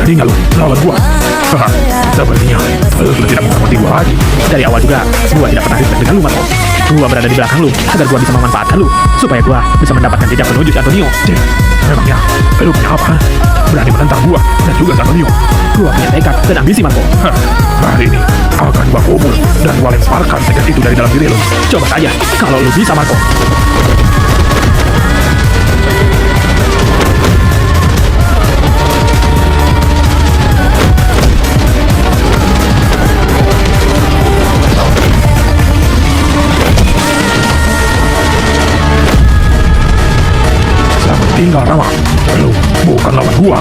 beraninya lu lawan gua. Haha, sepertinya lu sudah tidak menghormati gua lagi. Dari awal juga, gua tidak pernah ribet dengan lu, Marco. Gua berada di belakang lu, agar gua bisa memanfaatkan lu, supaya gua bisa mendapatkan jejak petunjuk Antonio. Memangnya, lu punya apa? Berani menentang gua dan juga Antonio. Gua punya tekad dan ambisi, Marco. Hah, hari ini akan gua kubur dan gua lemparkan tekad itu dari dalam diri lu. Coba saja, kalau lu bisa, Marco. Selamat tinggal, Rama. Lu bukan lawan gua.